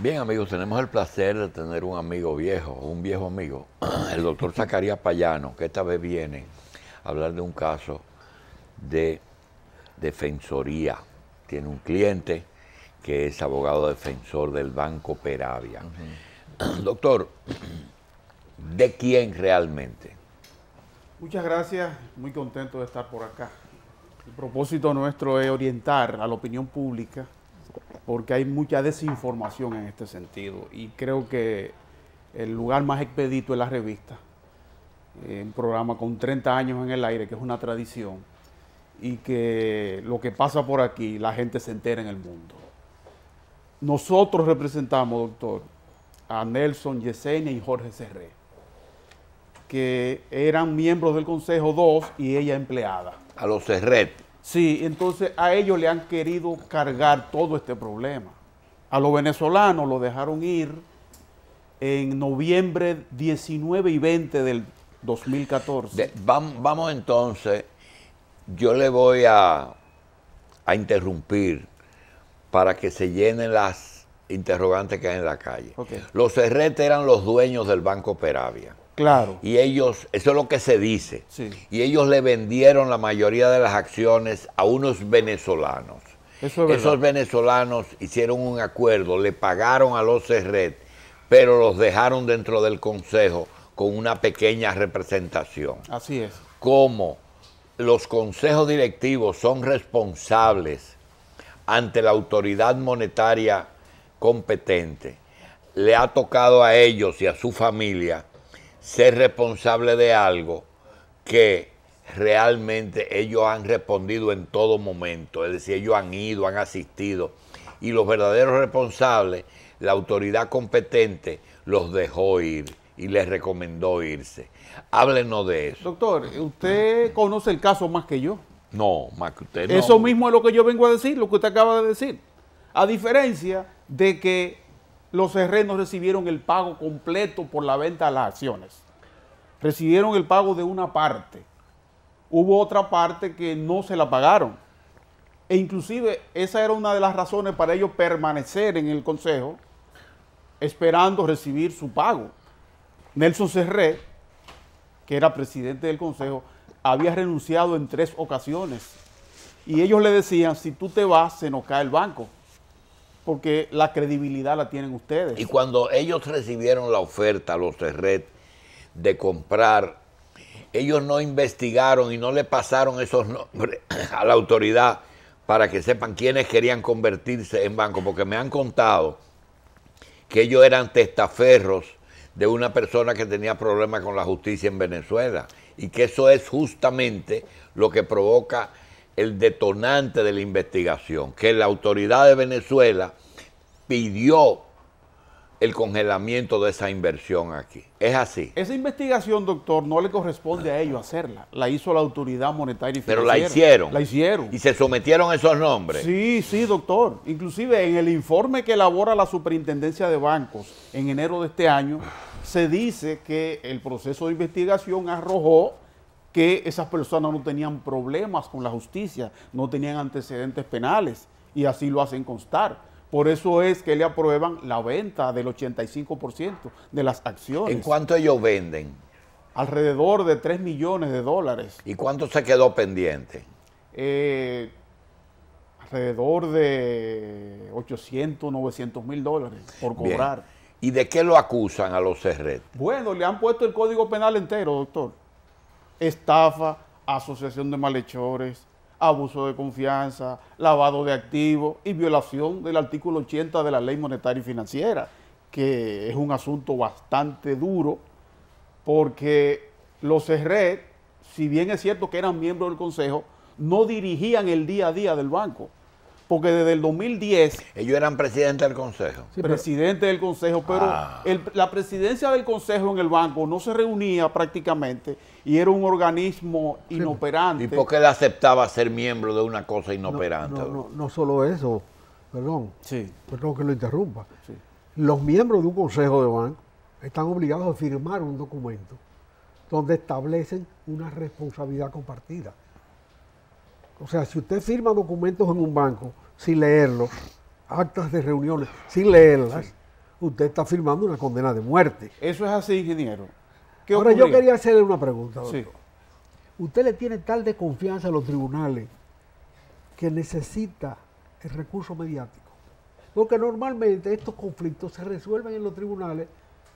Bien, amigos, tenemos el placer de tener un amigo viejo, un viejo amigo, el doctor Zacarías Payano, que esta vez viene a hablar de un caso de defensoría. Tiene un cliente que es abogado defensor del Banco Peravia. Doctor, ¿de quién realmente? Muchas gracias, muy contento de estar por acá. El propósito nuestro es orientar a la opinión pública porque hay mucha desinformación en este sentido y creo que el lugar más expedito es la revista, un programa con 30 años en el aire, que es una tradición, y que lo que pasa por aquí la gente se entera en el mundo. Nosotros representamos, doctor, a Nelson, Yesenia y Jorge Serré, que eran miembros del Consejo 2 y ella empleada. A los Serret. Sí, entonces a ellos le han querido cargar todo este problema. A los venezolanos lo dejaron ir en noviembre 19 y 20 del 2014. Vamos entonces, yo le voy a interrumpir para que se llenen las interrogantes que hay en la calle. Okay. Los Serret eran los dueños del Banco Peravia. Claro. Y ellos, eso es lo que se dice, Sí. y ellos le vendieron la mayoría de las acciones a unos venezolanos. Eso es verdad. Esos venezolanos hicieron un acuerdo, le pagaron a los Serret, pero los dejaron dentro del consejo con una pequeña representación. Así es. Como los consejos directivos son responsables ante la autoridad monetaria competente, le ha tocado a ellos y a su familia ser responsable de algo que realmente ellos han respondido en todo momento, es decir, ellos han ido, han asistido, y los verdaderos responsables, la autoridad competente los dejó ir y les recomendó irse. Háblenos de eso. Doctor, usted conoce el caso más que yo. No, más que usted no. Eso mismo es lo que yo vengo a decir, lo que usted acaba de decir. A diferencia de que los terrenos recibieron el pago completo por la venta de las acciones. Recibieron el pago de una parte. Hubo otra parte que no se la pagaron. E inclusive esa era una de las razones para ellos permanecer en el consejo, esperando recibir su pago. Nelson Serré, que era presidente del consejo, había renunciado en 3 ocasiones. Y ellos le decían, si tú te vas, se nos cae el banco, porque la credibilidad la tienen ustedes. Y cuando ellos recibieron la oferta, los Serret, de comprar, ellos no investigaron y no le pasaron esos nombres a la autoridad para que sepan quiénes querían convertirse en banco, porque me han contado que ellos eran testaferros de una persona que tenía problemas con la justicia en Venezuela, y que eso es justamente lo que provoca el detonante de la investigación, que la autoridad de Venezuela pidió el congelamiento de esa inversión aquí. ¿Es así? Esa investigación, doctor, no le corresponde a ellos hacerla. La hizo la autoridad monetaria y Pero financiera. la hicieron. La hicieron. ¿Y se sometieron a esos nombres? Sí, sí, doctor. Inclusive en el informe que elabora la Superintendencia de Bancos en enero de este año, se dice que el proceso de investigación arrojó que esas personas no tenían problemas con la justicia, no tenían antecedentes penales, y así lo hacen constar. Por eso es que le aprueban la venta del 85% de las acciones. ¿En cuánto ellos venden? Alrededor de $3 millones. ¿Y cuánto se quedó pendiente? Alrededor de 800, 900 mil dólares por cobrar. Bien. ¿Y de qué lo acusan a los Serret? Bueno, le han puesto el código penal entero, doctor. Estafa, asociación de malhechores, abuso de confianza, lavado de activos y violación del artículo 80 de la Ley Monetaria y Financiera, que es un asunto bastante duro, porque los Serret, si bien es cierto que eran miembros del Consejo, no dirigían el día a día del banco, porque desde el 2010... Ellos eran presidentes del Consejo. Sí, presidente del Consejo, pero la presidencia del Consejo en el banco no se reunía prácticamente y era un organismo inoperante. ¿Y por qué él aceptaba ser miembro de una cosa inoperante? No solo eso, perdón que lo interrumpa. Sí. Los miembros de un consejo de banco están obligados a firmar un documento donde establecen una responsabilidad compartida. O sea, si usted firma documentos en un banco sin leerlos, actas de reuniones sin leerlas, usted está firmando una condena de muerte. Eso es así, ingeniero. ¿Qué Ahora yo ocurría? quería hacerle una pregunta, doctor. Sí. ¿Usted le tiene tal desconfianza a los tribunales que necesita el recurso mediático? Porque normalmente estos conflictos se resuelven en los tribunales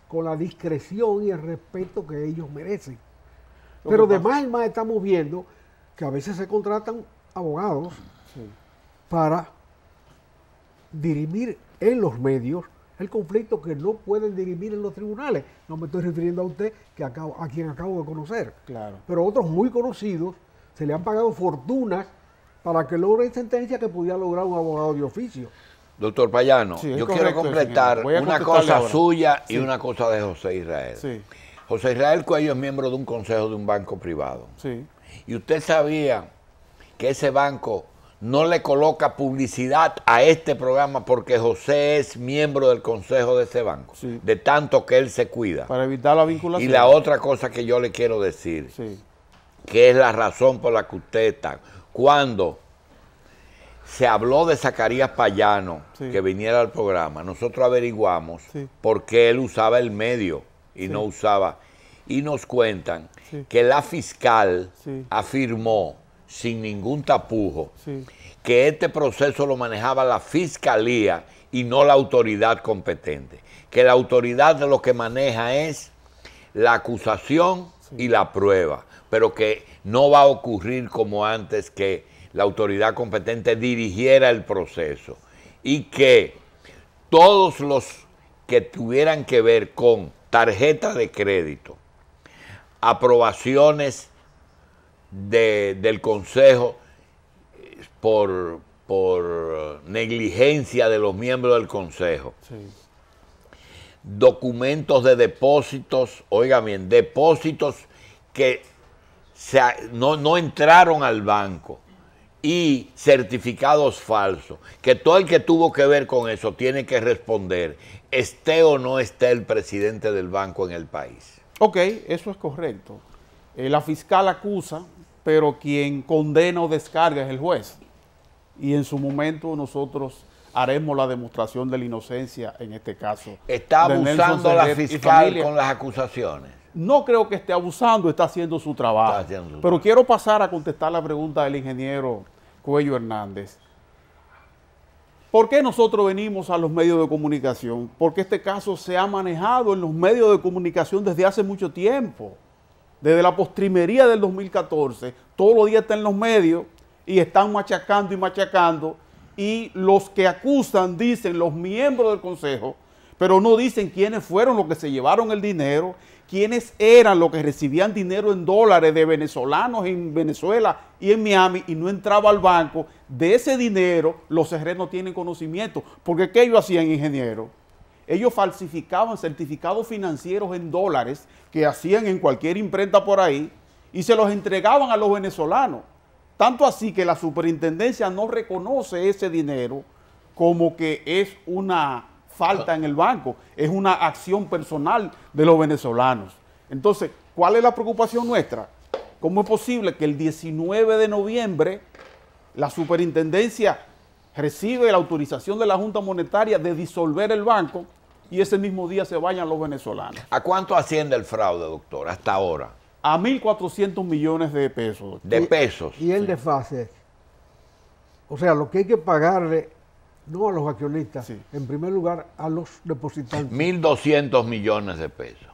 con la discreción y el respeto que ellos merecen. Lo Pero que de pasa- más en más estamos viendo que a veces se contratan abogados Sí. para dirimir en los medios el conflicto que no pueden dirimir en los tribunales. No me estoy refiriendo a usted, a quien acabo de conocer. Claro. Pero otros muy conocidos se le han pagado fortunas para que logren sentencia que pudiera lograr un abogado de oficio. Doctor Payano, Sí, es yo correcto, quiero completar ingeniero. Voy a una contestarle cosa ahora. suya y Sí. una cosa de José Israel. Sí, José Israel Cuello es miembro de un consejo de un banco privado. sí. Y usted sabía que ese banco no le coloca publicidad a este programa porque José es miembro del consejo de ese banco, Sí. de tanto que él se cuida. Para evitar la vinculación. Y la otra cosa que yo le quiero decir, Sí, que es la razón por la que usted está, cuando se habló de Zacarías Payano, Sí. que viniera al programa, nosotros averiguamos Sí. por qué él usaba el medio y Sí. no usaba, y nos cuentan Sí. que la fiscal Sí. afirmó sin ningún tapujo sí. que este proceso lo manejaba la fiscalía y no la autoridad competente, que la autoridad de lo que maneja es la acusación y la prueba, pero que no va a ocurrir como antes, que la autoridad competente dirigiera el proceso y que todos los que tuvieran que ver con tarjeta de crédito, aprobaciones del Consejo por negligencia de los miembros del Consejo, Sí. documentos de depósitos, oiga bien, depósitos que no entraron al banco y certificados falsos, que todo el que tuvo que ver con eso tiene que responder, esté o no esté el presidente del banco en el país. Ok, eso es correcto. La fiscal acusa, pero quien condena o descarga es el juez. Y en su momento nosotros haremos la demostración de la inocencia en este caso. ¿Está de Nelson abusando la Serret y fiscal familia. con las acusaciones? No creo que esté abusando, está haciendo su trabajo. Está haciendo su Pero trabajo. quiero pasar a contestar la pregunta del ingeniero Cuello Hernández. ¿Por qué nosotros venimos a los medios de comunicación? Porque este caso se ha manejado en los medios de comunicación desde hace mucho tiempo. Desde la postrimería del 2014, todos los días están en los medios y están machacando y machacando. Y los que acusan dicen los miembros del Consejo, pero no dicen quiénes fueron los que se llevaron el dinero, quiénes eran los que recibían dinero en dólares de venezolanos en Venezuela y en Miami y no entraba al banco. De ese dinero los Serret no tienen conocimiento, porque ¿qué ellos hacían, ingeniero? Ellos falsificaban certificados financieros en dólares que hacían en cualquier imprenta por ahí y se los entregaban a los venezolanos. Tanto así que la superintendencia no reconoce ese dinero como que es una falta en el banco, es una acción personal de los venezolanos. Entonces, ¿cuál es la preocupación nuestra? ¿Cómo es posible que el 19 de noviembre la superintendencia recibe la autorización de la Junta Monetaria de disolver el banco y ese mismo día se vayan los venezolanos? ¿A cuánto asciende el fraude, doctor, hasta ahora? A 1.400 millones de pesos. De pesos. Y el desfase, o sea, lo que hay que pagarle, no a los accionistas, Sí. en primer lugar a los depositantes. 1.200 millones de pesos.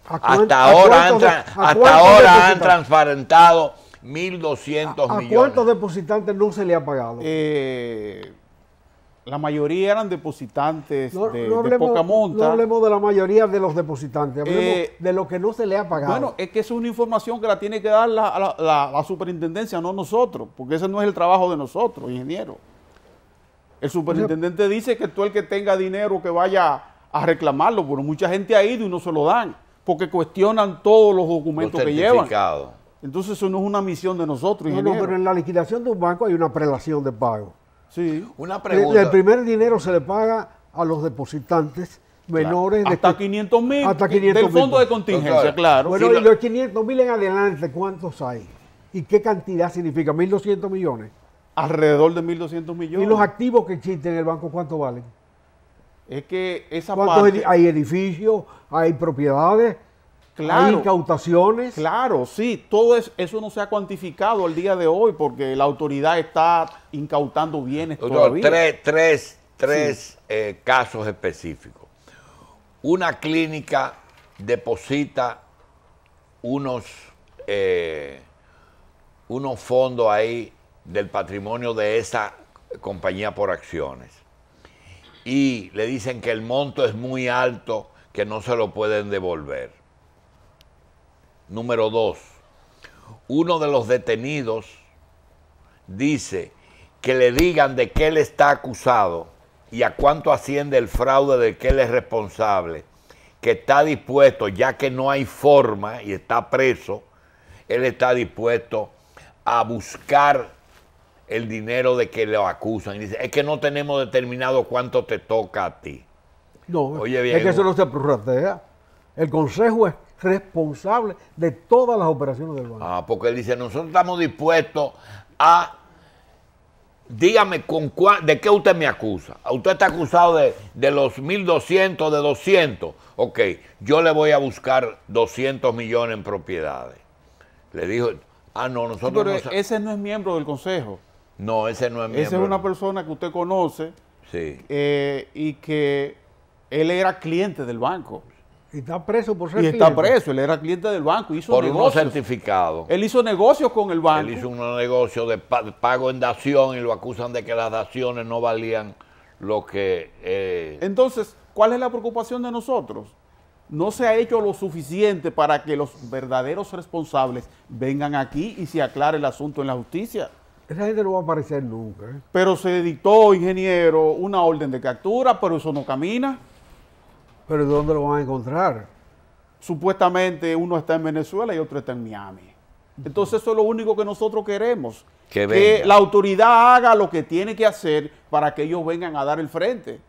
¿A cuán- Hasta a ahora, cuántos de- a hasta cuántos ahora han depositantes? transparentado 1.200 ¿A millones. cuántos depositantes no se le ha pagado? La mayoría eran depositantes No, de hablemos, poca monta. no hablemos de la mayoría de los depositantes, hablemos Eh, de lo que no se le ha pagado. Bueno, es que es una información que la tiene que dar la superintendencia, no nosotros, porque ese no es el trabajo de nosotros, ingeniero. El superintendente dice que todo el que tenga dinero que vaya a reclamarlo, pero mucha gente ha ido y no se lo dan, porque cuestionan todos los documentos Los que llevan. certificados. Entonces eso no es una misión de nosotros, no, ingeniero. pero en la liquidación de un banco hay una prelación de pago. Sí. Una pregunta. El primer dinero se le paga a los depositantes menores de Hasta 500.000 hasta 500.000. del fondo de contingencia, Doctora, claro. Bueno, Sí, y los 500.000 en adelante, ¿cuántos hay? ¿Y qué cantidad significa? 1.200 millones. Alrededor de 1.200 millones. ¿Y los activos que existen en el banco cuánto valen? Es que esa ¿Cuántos parte... hay edificios, hay propiedades, hay incautaciones? Claro, sí, eso no se ha cuantificado al día de hoy porque la autoridad está incautando bienes Doctor, todavía. tres casos específicos. Una clínica deposita unos fondos ahí del patrimonio de esa compañía por acciones y le dicen que el monto es muy alto, que no se lo pueden devolver. Número 2, uno de los detenidos dice que le digan de qué él está acusado y a cuánto asciende el fraude del que él es responsable, que está dispuesto, ya que no hay forma y está preso, él está dispuesto a buscar el dinero de que lo acusan. Y dice, es que no tenemos determinado cuánto te toca a ti. No, Oye, bien, es que eso no se prorratea. El Consejo es responsable de todas las operaciones del banco. Porque él dice, nosotros estamos dispuestos a... Dígame, ¿de qué usted me acusa? Usted está acusado de los 1.200, de 200. Ok, yo le voy a buscar 200 millones en propiedades. Le dijo, no, nosotros Pero no... ese no es miembro del Consejo. No, ese no es miembro. Esa es una persona que usted conoce, sí, y que él era cliente del banco. Y está preso por ser Y está cliente. preso, él era cliente del banco, hizo por unos negocios. certificados. Él hizo negocios con el banco. Él hizo unos negocios de pago en dación y lo acusan de que las daciones no valían lo que... Entonces, ¿cuál es la preocupación de nosotros? No se ha hecho lo suficiente para que los verdaderos responsables vengan aquí y se aclare el asunto en la justicia. Esa gente no va a aparecer nunca. Pero se dictó, ingeniero, una orden de captura, pero eso no camina. Pero ¿de dónde lo van a encontrar? Supuestamente uno está en Venezuela y otro está en Miami. Entonces eso es lo único que nosotros queremos. Que la autoridad haga lo que tiene que hacer para que ellos vengan a dar el frente.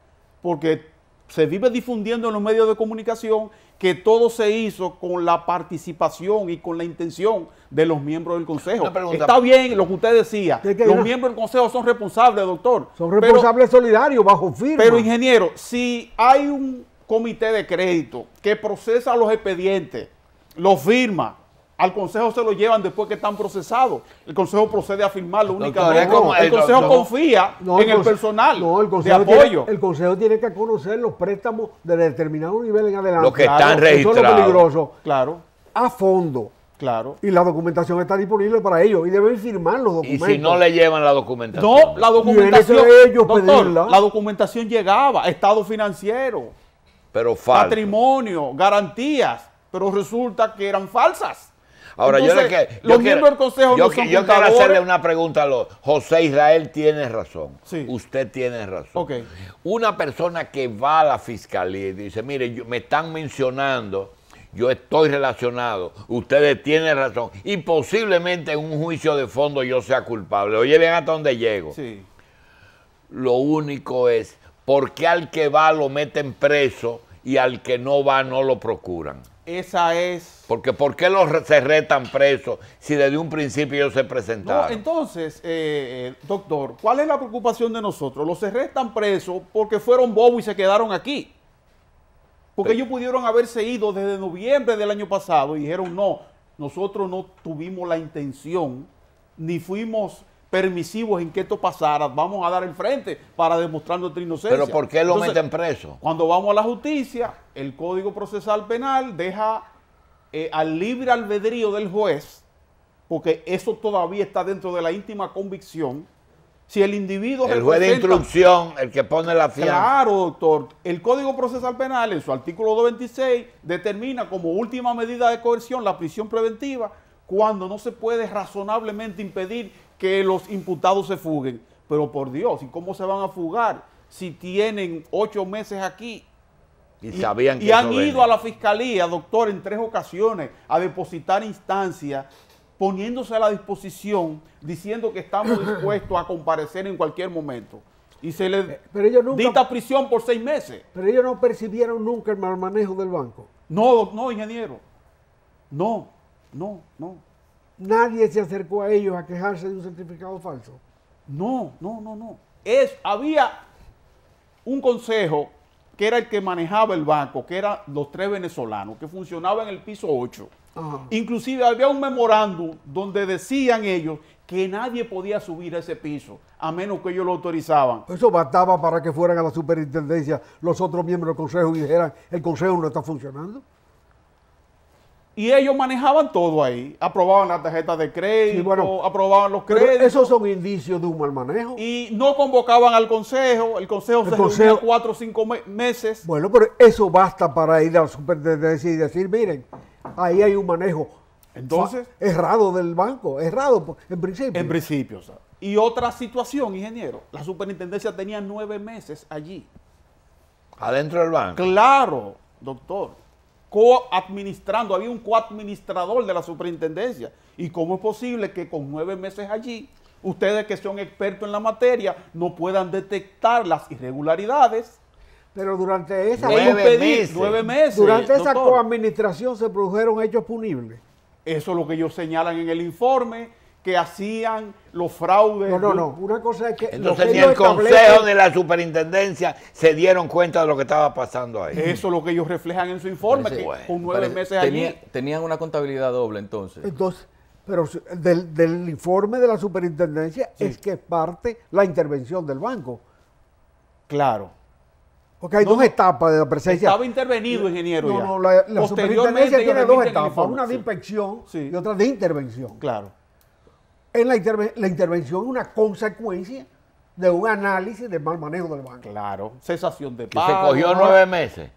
Porque se vive difundiendo en los medios de comunicación que todo se hizo con la participación y con la intención de los miembros del Consejo. Está bien lo que usted decía. Los miembros del Consejo son responsables, doctor. Son responsables solidarios bajo firma. Pero, ingeniero, si hay un comité de crédito que procesa los expedientes, los firma, al Consejo se lo llevan después que están procesados. El Consejo procede a firmarlo únicamente. El Consejo confía en el personal de apoyo. El Consejo tiene que conocer los préstamos de determinado nivel en adelante. Los que están registrados. Eso es lo peligroso. Claro. A fondo. Claro. Y la documentación está disponible para ellos y deben firmar los documentos. Y si no le llevan la documentación. No, la documentación. Doctor, la documentación llegaba, estado financiero, pero falso, patrimonio, garantías, pero resulta que eran falsas. Ahora, entonces, los miembros del Consejo no son yo quiero hacerle una pregunta a José Israel tiene razón. Sí. Usted tiene razón. Okay. Una persona que va a la fiscalía y dice, mire, me están mencionando, yo estoy relacionado, ustedes tienen razón, y posiblemente en un juicio de fondo yo sea culpable. Oye, ven hasta dónde llego. Sí. Lo único es, ¿por qué al que va lo meten preso y al que no va no lo procuran? Esa es... Porque ¿por qué se retan presos si desde un principio ellos se presentaron? No, entonces, doctor, ¿cuál es la preocupación de nosotros? Los arrestan presos porque fueron bobos y se quedaron aquí. Porque ellos pudieron haberse ido desde noviembre del año pasado y dijeron, no, nosotros no tuvimos la intención, ni fuimos permisivos en que esto pasara, vamos a dar el frente para demostrar nuestra inocencia. ¿Pero por qué lo meten preso? Cuando vamos a la justicia, el Código Procesal Penal deja al libre albedrío del juez, porque eso todavía está dentro de la íntima convicción. Si el individuo... El juez de instrucción, el que pone la fianza. Claro, doctor. El Código Procesal Penal, en su artículo 226, determina como última medida de coerción la prisión preventiva cuando no se puede razonablemente impedir que los imputados se fuguen. Pero por Dios, ¿y cómo se van a fugar si tienen 8 meses aquí? Y sabían que y han ido a la fiscalía, doctor, en 3 ocasiones a depositar instancias, poniéndose a la disposición, diciendo que estamos dispuestos a comparecer en cualquier momento. Y se les dicta prisión por 6 meses. Pero ellos no percibieron nunca el mal manejo del banco. No, no, ingeniero. No. Nadie se acercó a ellos a quejarse de un certificado falso. No. Había un consejo que era el que manejaba el banco, que eran los 3 venezolanos, que funcionaban en el piso 8. Ajá. Inclusive había un memorándum donde decían ellos que nadie podía subir a ese piso, a menos que ellos lo autorizaban. Eso bastaba para que fueran a la superintendencia los otros miembros del consejo y dijeran, el consejo no está funcionando. Y ellos manejaban todo ahí, aprobaban la tarjeta de crédito, Sí, bueno, aprobaban los Pero créditos. esos son indicios de un mal manejo. Y no convocaban al consejo, el consejo se reunía 4 o 5 meses. Bueno, pero eso basta para ir a la superintendencia y decir, miren, ahí hay un manejo Entonces, errado del banco, errado en principio. en principio. ¿Sabes? Y otra situación, ingeniero, la superintendencia tenía 9 meses allí. Adentro del banco. Claro, doctor. Coadministrando, había un coadministrador de la superintendencia. ¿Y cómo es posible que con 9 meses allí, ustedes que son expertos en la materia, no puedan detectar las irregularidades? Pero durante esa, Nueve Impedir meses. 9 meses. durante esa doctor. coadministración se produjeron hechos punibles. Eso es lo que ellos señalan en el informe, que hacían los fraudes. No. Una cosa es que... lo Entonces que ni ellos el consejo establecen- de la superintendencia se dieron cuenta de lo que estaba pasando ahí. Eso es lo que ellos reflejan en su informe, que Bueno, con 9 meses allí. Tenían una contabilidad doble entonces. Entonces, pero del informe de la superintendencia Sí. es que parte la intervención del banco. Claro. Porque hay dos etapas de la presencia. Estaba intervenido, ingeniero. ya. No, la Posteriormente, superintendencia ellos tiene dos remiten el etapas, informe. una de Sí. inspección Sí. y otra de intervención. Claro. En la intervención es una consecuencia de un análisis del mal manejo del banco. Claro. Cesación de Que pago. se cogió 9 meses.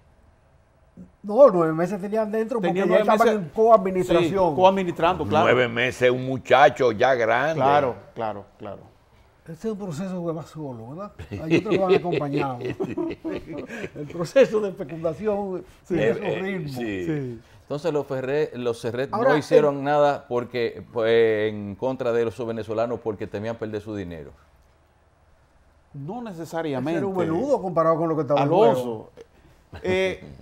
No, 9 meses tenían dentro porque Tenían ya 9 estaban meses. en coadministración. Sí, coadministrando, claro. 9 meses, un muchacho ya grande. Claro. Este es un proceso que va solo, ¿verdad? Hay otros que van acompañados. El proceso de fecundación tiene su ritmo. sí. Entonces los Serret Ahora, no hicieron nada porque en contra de los venezolanos porque temían perder su dinero. No Ese necesariamente. era un menudo comparado con lo que estaba en juego. Alonso.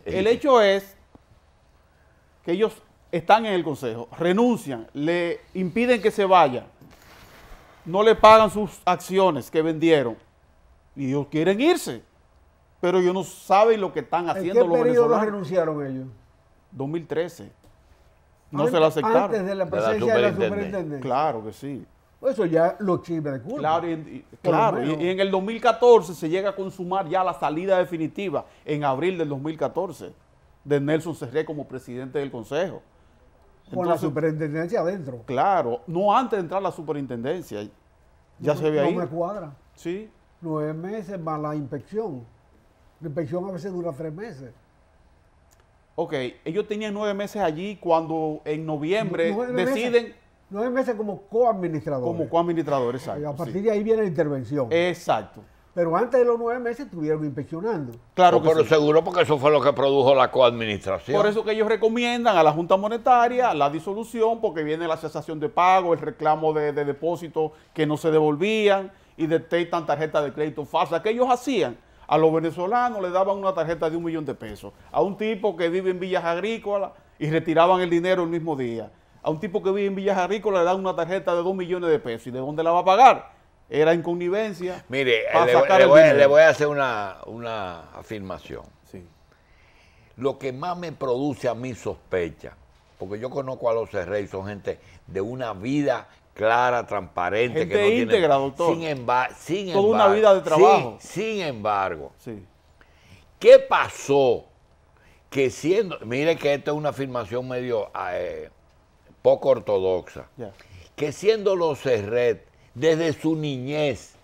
El hecho es que ellos están en el consejo, renuncian, le impiden que se vaya, no le pagan sus acciones que vendieron y ellos quieren irse, pero ellos no saben lo que están ¿En haciendo qué los periodo venezolanos. renunciaron ellos? 2013. No se lo aceptaron. Antes de la De la presencia de la superintendencia. superintendencia. Claro que sí. Eso ya lo exhibe de culpa. Claro, Por lo claro, menos. y en el 2014 se llega a consumar ya la salida definitiva, en abril del 2014, de Nelson Serret como presidente del Consejo. Con la Entonces, superintendencia adentro. claro, no antes de entrar a la superintendencia, ya se ve ahí. No me cuadra. Sí, 9 meses más la inspección. La inspección a veces dura 3 meses. ok, ellos tenían 9 meses allí cuando en noviembre 9 meses. deciden 9 meses como coadministradores. como coadministradores, Y a exacto. partir sí. de ahí viene la intervención. Exacto. Pero antes de los 9 meses estuvieron inspeccionando. Claro Oh, que pero sí. seguro porque eso fue lo que produjo la coadministración. Por eso que ellos recomiendan a la Junta Monetaria la disolución, porque viene la cesación de pago, el reclamo de depósitos que no se devolvían y detectan tarjetas de crédito falsas. Que ellos hacían? A los venezolanos le daban una tarjeta de $1 millón. A un tipo que vive en Villas Agrícolas y retiraban el dinero el mismo día. A un tipo que vive en Villas Agrícolas le dan una tarjeta de $2 millones. ¿Y de dónde la va a pagar? Era en connivencia. Mire, para sacar el le dinero. voy a hacer una afirmación. Sí. Lo que más me produce a mí sospecha, porque yo conozco a los Serret y son gente de una vida clara, transparente. Gente que no tiene- íntegra, doctor. Sin Toda una vida de trabajo. Sin embargo, Sí. ¿qué pasó? Que siendo, mire que esta es una afirmación medio poco ortodoxa, Ya. que siendo los Serret desde su niñez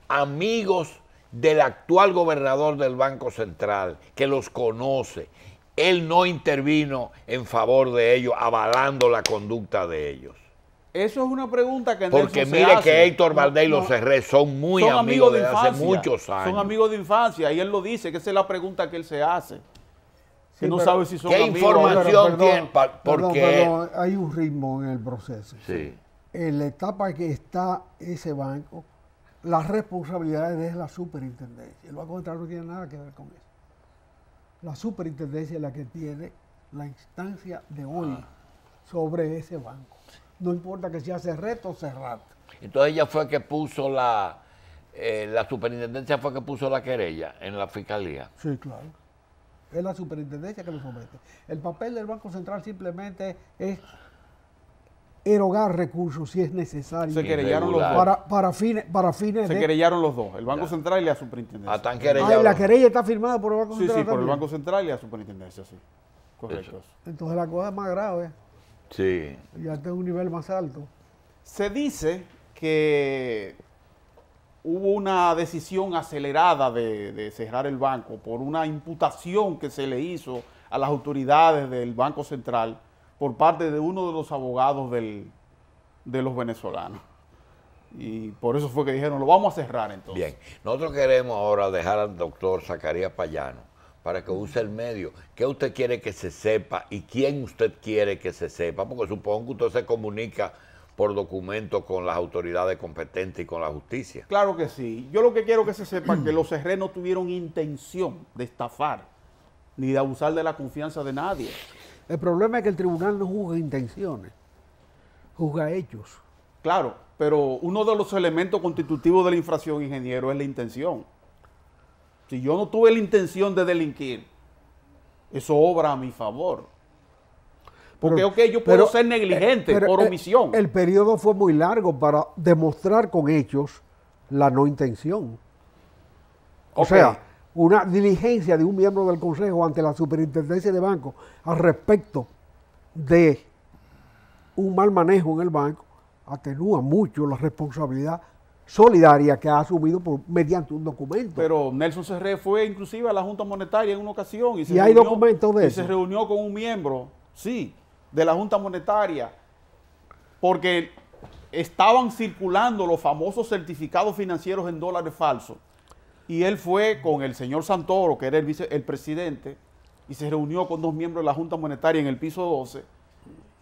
amigos del actual gobernador del Banco Central, que los conoce, él no intervino en favor de ellos, avalando la conducta de ellos. Eso es una pregunta que Porque Nelson se mire hace. que Héctor Valdés y los no. Serret son muy Son amigos de desde hace muchos años. Son amigos de infancia y él lo dice, que esa es la pregunta que él se hace. Que Sí, no pero- sabe si son ¿Qué amigos. información tiene? Perdón, Porque perdón, hay un ritmo en el proceso. sí. En la etapa que está ese banco, las responsabilidades de la superintendencia. El Banco Central no tiene nada que ver con eso. La superintendencia es la que tiene la instancia de hoy sobre ese banco. No importa que sea Serret o Serrat. Entonces ella fue que puso la superintendencia fue que puso la querella en la fiscalía. Sí, claro. Es la superintendencia que lo somete. El papel del Banco Central simplemente es erogar recursos si es necesario. Se querellaron los Irregular. dos. Para fines Se de... querellaron los dos, el Banco Ya. Central y la superintendencia. Están Ah, querellados. la querella está firmada por el Banco Sí, Central sí, por el también. Banco Central y la superintendencia, sí. Correcto. Entonces la cosa es más grave. Sí. Ya está en un nivel más alto. Se dice que hubo una decisión acelerada de cerrar el banco por una imputación que se le hizo a las autoridades del Banco Central por parte de uno de los abogados de los venezolanos. Y por eso fue que dijeron, lo vamos a cerrar entonces. Bien, nosotros queremos ahora dejar al doctor Zacarías Payano para que use el medio. ¿Qué usted quiere que se sepa y quién usted quiere que se sepa? Porque supongo que usted se comunica por documento con las autoridades competentes y con la justicia. Claro que sí. Yo lo que quiero que se sepa es que los CRE no tuvieron intención de estafar ni de abusar de la confianza de nadie. El problema es que el tribunal no juzga intenciones, juzga hechos. Claro, pero uno de los elementos constitutivos de la infracción, ingeniero, es la intención. Si yo no tuve la intención de delinquir, eso obra a mi favor. Porque, ok, yo puedo ser negligente pero, por omisión. El periodo fue muy largo para demostrar con hechos la no intención. O Ok. sea, una diligencia de un miembro del Consejo ante la Superintendencia de Banco al respecto de un mal manejo en el banco atenúa mucho la responsabilidad solidaria que ha asumido mediante un documento. Pero Nelson Serré fue inclusive a la Junta Monetaria en una ocasión. ¿Y hay documentos de y eso? se reunió con un miembro, sí, de la Junta Monetaria, porque estaban circulando los famosos certificados financieros en dólares falsos. Y él fue con el señor Santoro, que era el presidente, y se reunió con dos miembros de la Junta Monetaria en el piso 12.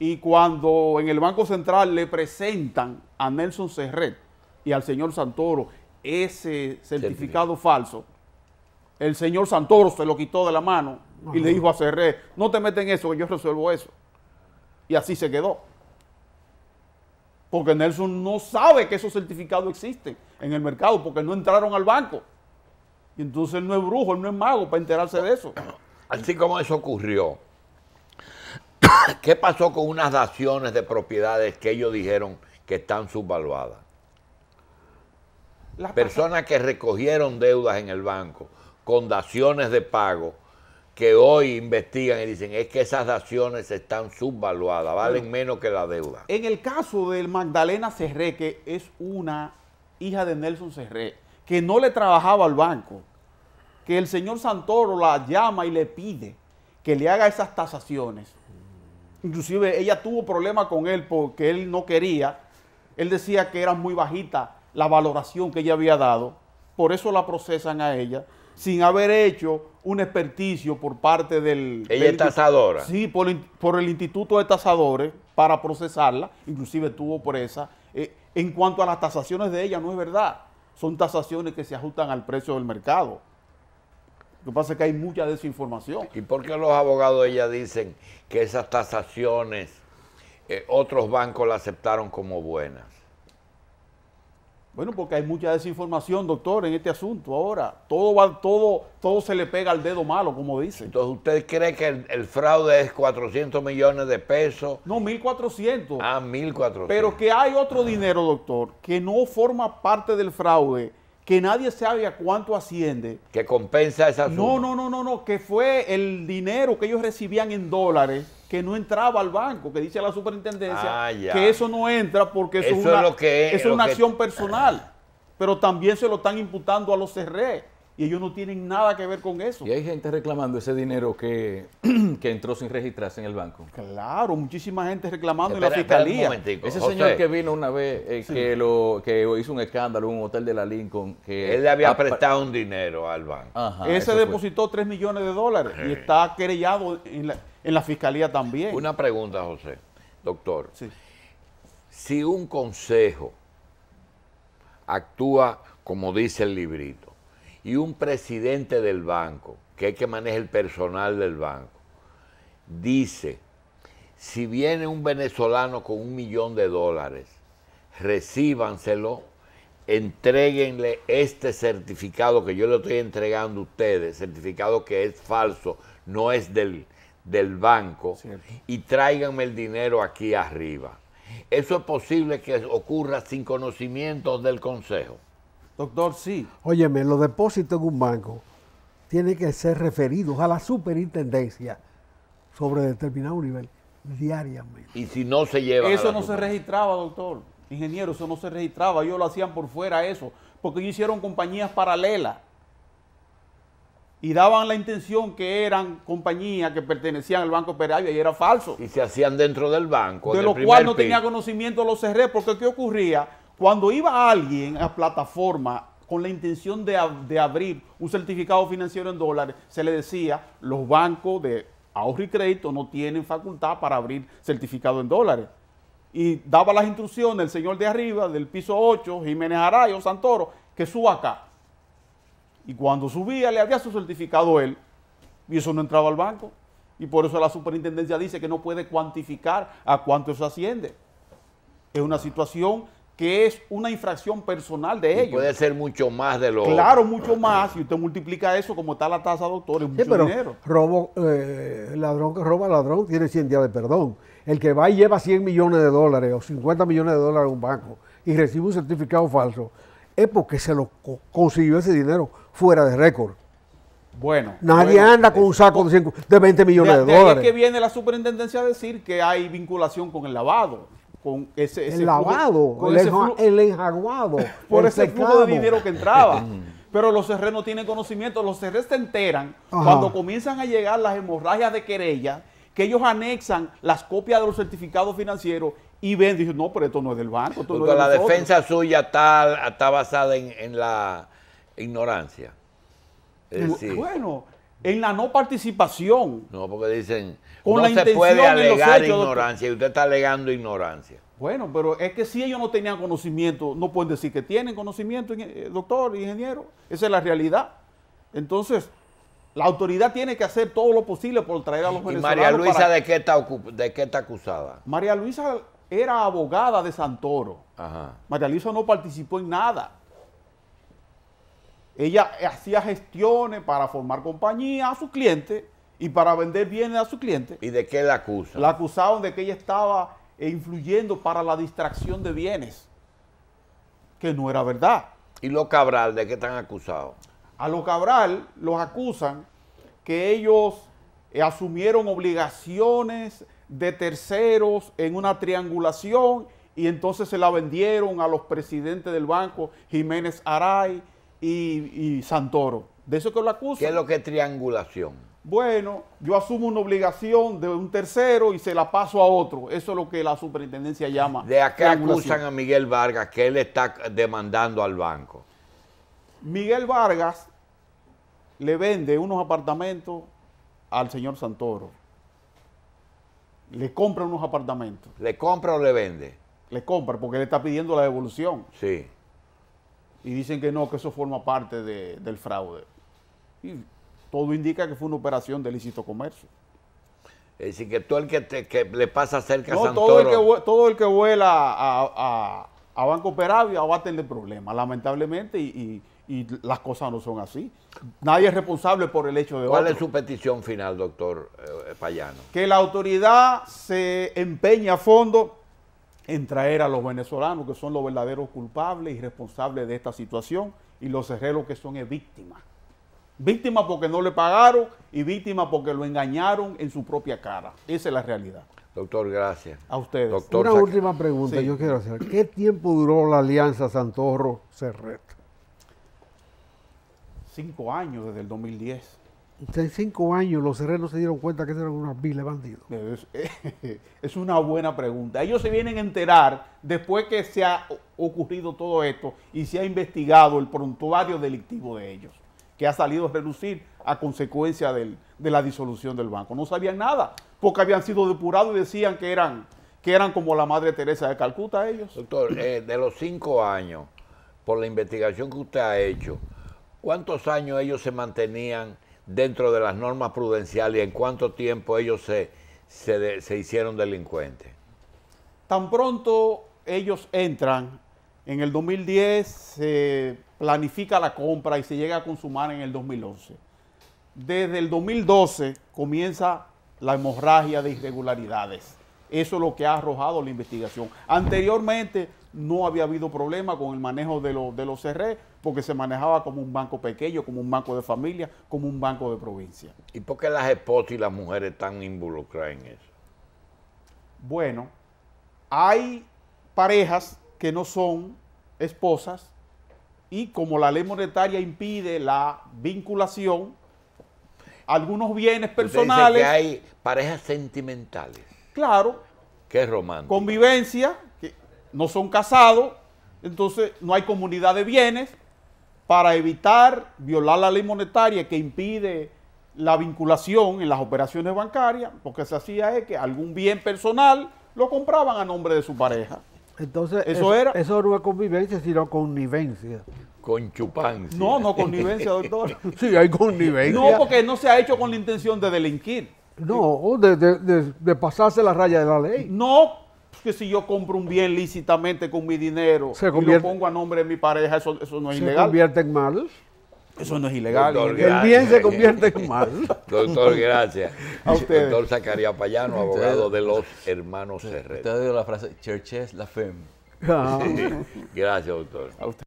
Y cuando en el Banco Central le presentan a Nelson Serret y al señor Santoro ese certificado falso, el señor Santoro se lo quitó de la mano y le dijo a Serret, no te metes en eso, que yo resuelvo eso. Y así se quedó. Porque Nelson no sabe que esos certificados existen en el mercado porque no entraron al banco. Y entonces él no es brujo, él no es mago para enterarse de eso. Así como eso ocurrió, ¿qué pasó con unas daciones de propiedades que ellos dijeron que están subvaluadas? Las Personas que recogieron deudas en el banco con daciones de pago que hoy investigan y dicen es que esas daciones están subvaluadas, valen menos que la deuda. En el caso de Magdalena Serré, que es una hija de Nelson Serré, que no le trabajaba al banco, que el señor Santoro la llama y le pide que le haga esas tasaciones. Inclusive ella tuvo problemas con él porque él no quería. Él decía que era muy bajita la valoración que ella había dado. Por eso la procesan a ella, sin haber hecho un experticio por parte del... Ella es tasadora. Sí, por el Instituto de Tasadores para procesarla, inclusive tuvo presa. En cuanto a las tasaciones de ella, no es verdad. Son tasaciones que se ajustan al precio del mercado. Lo que pasa es que hay mucha desinformación. ¿Y por qué los abogados de ella dicen que esas tasaciones otros bancos las aceptaron como buenas? Bueno, porque hay mucha desinformación, doctor, en este asunto ahora. Todo se le pega al dedo malo, como dicen. Entonces, ¿usted cree que el fraude es 400 millones de pesos? No, 1.400. Ah, 1.400. Pero que hay otro dinero, doctor, que no forma parte del fraude, que nadie sabe a cuánto asciende. Que compensa esa suma. No, que fue el dinero que ellos recibían en dólares que no entraba al banco, que dice la superintendencia Ya. que eso no entra porque eso, Eso es una, es lo que es, eso es una lo que- acción personal, pero también se lo están imputando a los CRE y ellos no tienen nada que ver con eso. Y hay gente reclamando ese dinero que entró sin registrarse en el banco. Claro, muchísima gente reclamando en la Espera un fiscalía. momentico. Ese José, señor que vino una vez, que hizo un escándalo en un hotel de la Lincoln, que él le había apa- prestado un dinero al banco. Ajá, Ese eso fue. depositó 3 millones de dólares y está querellado en la fiscalía también. Una pregunta, José, doctor. Sí. Si un consejo actúa como dice el librito y un presidente del banco, que es que maneja el personal del banco, dice, si viene un venezolano con $1 millón, recíbanselo, entréguenle este certificado que yo le estoy entregando a ustedes, certificado que es falso, no es del banco, Cierto. y tráiganme el dinero aquí arriba. ¿Eso es posible que ocurra sin conocimiento del Consejo? Doctor, sí. Óyeme, los depósitos en un banco tienen que ser referidos a la superintendencia sobre determinado nivel diariamente. Y si no se llevan Eso a la no se registraba, doctor. Ingeniero, eso no se registraba. Ellos lo hacían por fuera eso, porque ellos hicieron compañías paralelas. Y daban la intención que eran compañías que pertenecían al Banco Peravia y era falso. y se hacían dentro del banco. De en lo el primer cual no piso. tenía conocimiento, lo cerré, porque ¿qué ocurría? Cuando iba alguien a plataforma con la intención de abrir un certificado financiero en dólares, se le decía, los bancos de ahorro y crédito no tienen facultad para abrir certificado en dólares. Y daba las instrucciones el señor de arriba, del piso 8, Jiménez Arayo, Santoro, que suba acá. Y cuando subía, le había su certificado él, y eso no entraba al banco. Y por eso la superintendencia dice que no puede cuantificar a cuánto eso asciende. Es una situación que es una infracción personal de Y ellos. puede ser mucho más de lo Claro, mucho más. Si usted multiplica eso como está la tasa, doctor, es Sí, mucho pero dinero. ladrón que roba ladrón tiene 100 días de perdón. El que va y lleva 100 millones de dólares o 50 millones de dólares a un banco y recibe un certificado falso, es porque se lo consiguió ese dinero fuera de récord. Bueno. Nadie bueno, anda con un saco de 20 millones de de ahí dólares. es que viene la superintendencia a decir que hay vinculación con el lavado. Con ese El flujo- lavado, con ese flujo- el enjaguado, por el ese flujo secado. de dinero que entraba. Pero los CRE no tienen conocimiento, los CRE se enteran Ajá. cuando comienzan a llegar las hemorragias de querella, que ellos anexan las copias de los certificados financieros y ven, dicen, no, pero esto no es del banco, esto no es Doctor, de la nosotros. defensa suya está basada en la ignorancia. Es decir, Bueno, en la no participación. no, porque dicen, Con no la se intención puede en los alegar hechos, doctor. ignorancia, y usted está alegando ignorancia. Bueno, pero es que si ellos no tenían conocimiento, no pueden decir que tienen conocimiento, doctor, ingeniero. Esa es la realidad. Entonces, la autoridad tiene que hacer todo lo posible por traer a los ¿Y venezolanos. María Luisa para- de qué está acusada? María Luisa era abogada de Santoro. Ajá. María Luisa no participó en nada. Ella hacía gestiones para formar compañía a su cliente y para vender bienes a su cliente. ¿Y de qué la acusan? La acusaban de que ella estaba influyendo para la distracción de bienes, que no era verdad. ¿Y los Cabral de qué están acusados? A los Cabral los acusan que ellos asumieron obligaciones de terceros en una triangulación y entonces se la vendieron a los presidentes del banco, Jiménez Aray y Santoro. De eso que lo acusan. ¿Qué es lo que es triangulación? Bueno, yo asumo una obligación de un tercero y se la paso a otro. Eso es lo que la superintendencia llama De acá triangulación. acusan a Miguel Vargas que él está demandando al banco. Miguel Vargas le vende unos apartamentos al señor Santoro. Le compra unos apartamentos. ¿Le compra o le vende? Le compra porque le está pidiendo la devolución. Sí. Y dicen que no, que eso forma parte del fraude. Y todo indica que fue una operación de lícito comercio. Es decir, que todo el que le pasa cerca a No, Santoro... todo el que vuela a Banco Peravia va a tener problemas, lamentablemente, y las cosas no son así. Nadie es responsable por el hecho de ¿Cuál otro. es su petición final, doctor Payano? Que la autoridad se empeñe a fondo en traer a los venezolanos, que son los verdaderos culpables y responsables de esta situación, y los herreros que son víctimas. Víctimas porque no le pagaron y víctimas porque lo engañaron en su propia cara. Esa es la realidad. Doctor, gracias. A ustedes. Doctor, Una última pregunta Sí. yo quiero hacer. ¿Qué tiempo duró la alianza Santoro-Serret? 5 años desde el 2010. En 5 años los serrenos se dieron cuenta que eran unos viles bandidos. Es una buena pregunta. Ellos se vienen a enterar después que se ha ocurrido todo esto y se ha investigado el prontuario delictivo de ellos, que ha salido a relucir a consecuencia de la disolución del banco. No sabían nada, porque habían sido depurados y decían que eran como la Madre Teresa de Calcuta ellos. Doctor, de los 5 años, por la investigación que usted ha hecho, ¿cuántos años ellos se mantenían dentro de las normas prudenciales y en cuánto tiempo ellos se hicieron delincuentes? Tan pronto ellos entran En el 2010 se planifica la compra y se llega a consumar en el 2011. Desde el 2012 comienza la hemorragia de irregularidades. Eso es lo que ha arrojado la investigación. Anteriormente no había habido problema con el manejo de los CRE porque se manejaba como un banco pequeño, como un banco de familia, como un banco de provincia. ¿Y por qué las esposas y las mujeres están involucradas en eso? Bueno, hay parejas que no son esposas y como la ley monetaria impide la vinculación, algunos bienes Usted dice personales, que hay parejas sentimentales. claro, Qué romántico. convivencia, que no son casados, entonces no hay comunidad de bienes para evitar violar la ley monetaria que impide la vinculación en las operaciones bancarias. Lo que se hacía es que algún bien personal lo compraban a nombre de su pareja. Entonces, Eso eso no es convivencia, sino connivencia. Con chupancia. No connivencia, doctor. Sí, hay connivencia. No, porque no se ha hecho con la intención de delinquir. No, de pasarse la raya de la ley. No, que si yo compro un bien lícitamente con mi dinero Se y lo convierte- pongo a nombre de mi pareja, eso no es Se ilegal. convierte en mal. Eso no es ilegal. Doctor, El bien se convierte en mal. Doctor, gracias. A ustedes. Doctor Zacarías Payano, abogado de los hermanos Serret. Usted ha oído la frase, Cherchez la femme. Ah. Gracias, doctor. A usted.